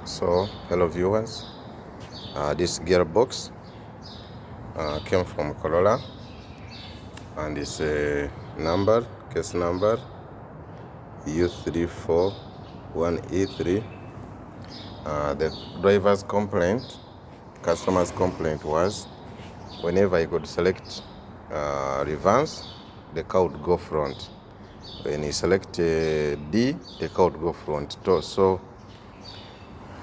So, hello viewers. This gearbox came from Corolla, and it's a case number U341E3. The customer's complaint was whenever he could select reverse, the car would go front. When he select D, the car would go front. So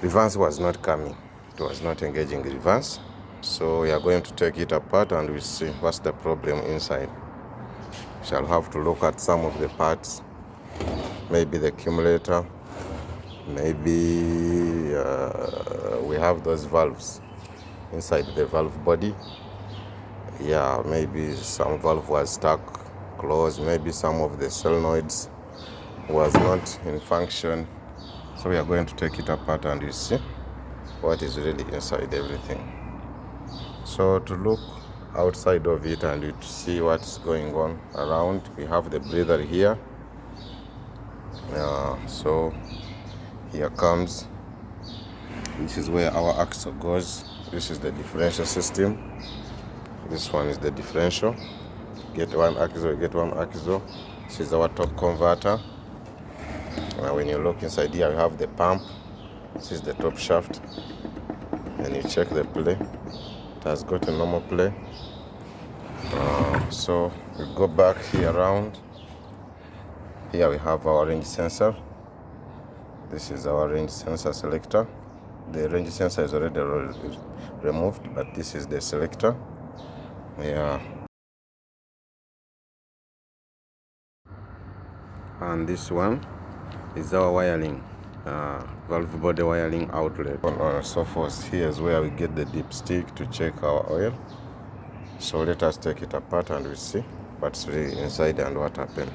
reverse was not coming. It was not engaging reverse. So we are going to take it apart and we'll see what's the problem inside. We shall have to look at some of the parts, maybe the accumulator, maybe we have those valves inside the valve body. Yeah, maybe some valve was stuck closed, maybe some of the solenoids was not in function. So we are going to take it apart and you see what is really inside everything. So to look outside of it and to see what's going on around, we have the breather here. So here comes, this is where our axle goes. This is the differential system. This one is the differential. Get one axle, get one axle. This is our torque converter. When you look inside here, you have the pump. This is the top shaft. And you check the play. It has got a normal play. So we go back here around. Here we have our range sensor. This is our range sensor selector. The range sensor is already removed, but this is the selector. Yeah. And this one is our wiring, valve body wiring outlet. So forth. Here is where we get the dipstick to check our oil. So let us take it apart and we see what's really inside and what happened.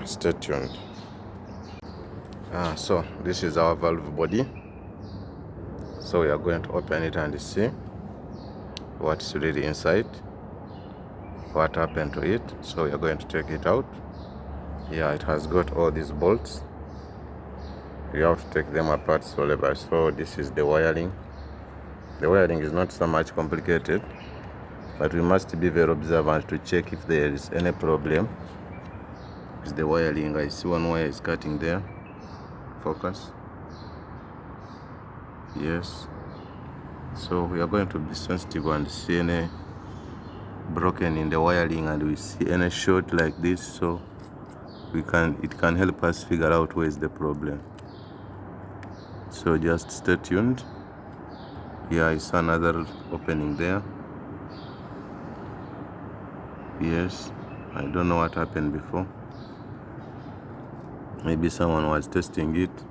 Stay tuned. So this is our valve body. So we are going to open it and see what's really inside, what happened to it. So we are going to take it out. Yeah, it has got all these bolts. We have to take them apart slowly by slowly. This is the wiring. The wiring is not so much complicated, but we must be very observant to check if there is any problem. It's the wiring. I see one wire is cutting there. Focus. Yes. So we are going to be sensitive and see any broken in the wiring, and we see any short like this, so it can help us figure out where is the problem. So just stay tuned. Here is another opening there. Yes, I don't know what happened before. Maybe someone was testing it,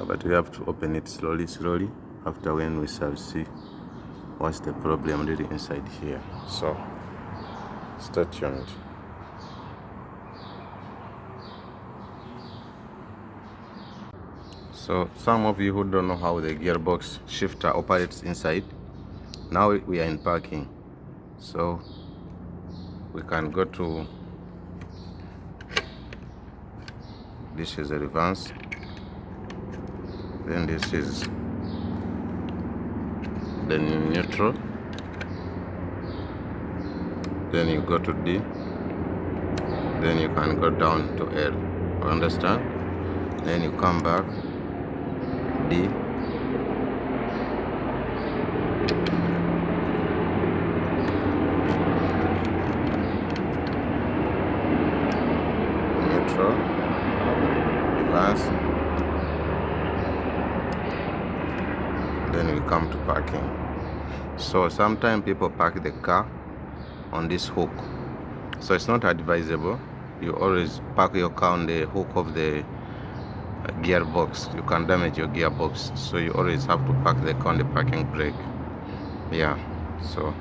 but we have to open it slowly after when we shall see what's the problem really inside here. So stay tuned. So some of you who don't know how the gearbox shifter operates inside, now we are in parking. So we can go to, this is a reverse, then this is the neutral, then you go to D, then you can go down to L, understand? Then you come back, D, neutral, reverse, then we come to parking. So sometimes people park the car on this hook, so it's not advisable. You always park your car on the hook of the gearbox. You can damage your gearbox, so you always have to park the car on the parking brake. Yeah, so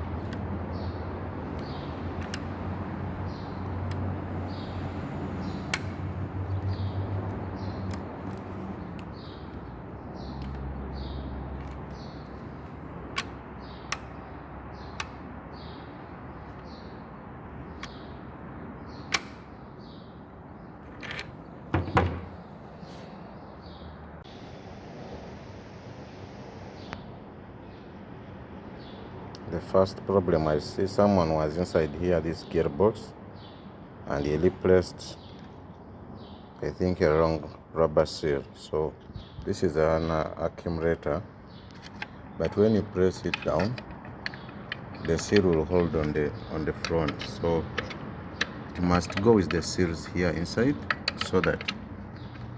the first problem I see, someone was inside here, this gearbox, and he replaced, I think, a wrong rubber seal. So this is an accumulator, but when you press it down, the seal will hold on the front. So it must go with the seals here inside, so that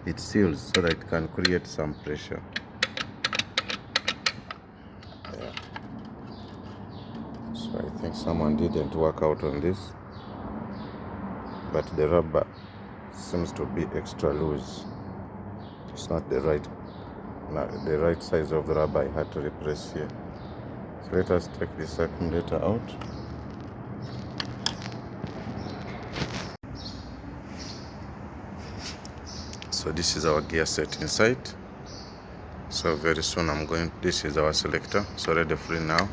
it seals, so that it can create some pressure. Yeah. So I think someone didn't work out on this, but the rubber seems to be extra loose. It's not the right size of the rubber I had to replace here. So let us take this accumulator out. So this is our gear set inside. So very soon this is our selector. So ready free now.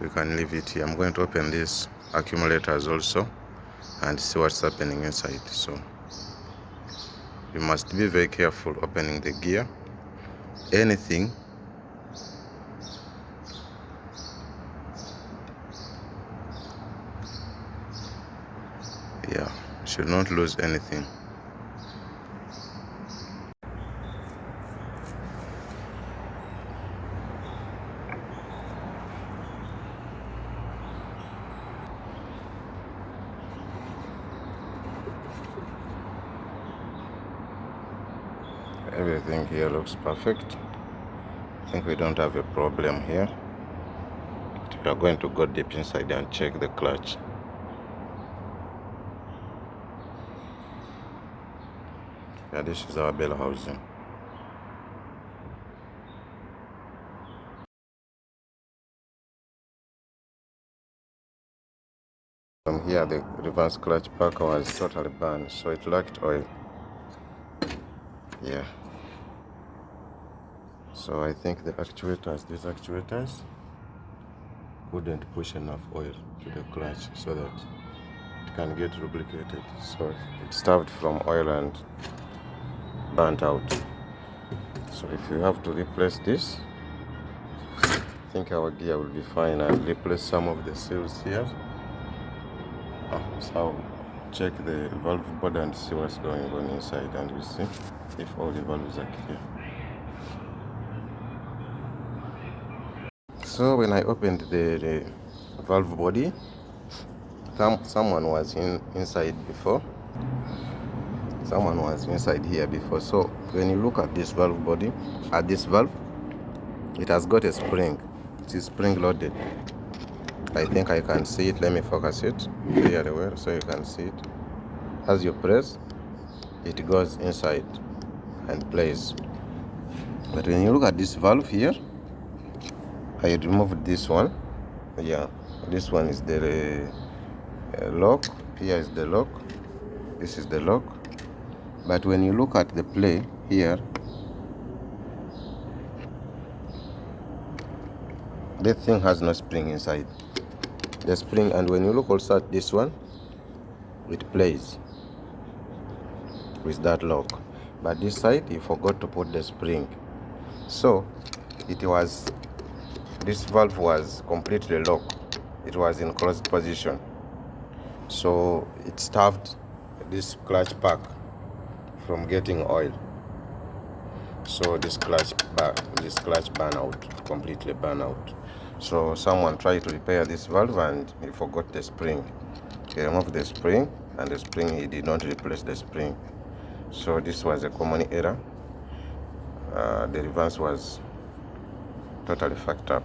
We can leave it here. I'm going to open these accumulators also and see what's happening inside. So you must be very careful opening the gear. Anything should not lose anything. Everything here looks perfect. I think we don't have a problem here. We are going to go deep inside and check the clutch. Yeah, this is our bell housing. From here, the reverse clutch pack was totally burned, so it lacked oil. Yeah. So I think these actuators wouldn't push enough oil to the clutch so that it can get lubricated. So it starved from oil and burnt out. So if you have to replace this, I think our gear will be fine, and replace some of the seals here. So check the valve board and see what's going on inside, and we see if all the valves are clear. So when I opened the valve body, someone was inside before. Someone was inside here before. So when you look at this valve body, at this valve, it has got a spring. It is spring loaded. I think I can see it. Let me focus it very well so you can see it. As you press, it goes inside and plays. But when you look at this valve here, I removed this one. Yeah, this one is the lock. Here is the lock. This is the lock. But when you look at the play here, this thing has no spring inside. The spring, and when you look also at this one, it plays with that lock. But this side, you forgot to put the spring. So this valve was completely locked. It was in closed position. So it starved this clutch pack from getting oil. So this clutch burn out, completely burn out. So someone tried to repair this valve and he forgot the spring. He removed the spring, and the spring, he did not replace the spring. So this was a common error. The reverse was totally fucked up.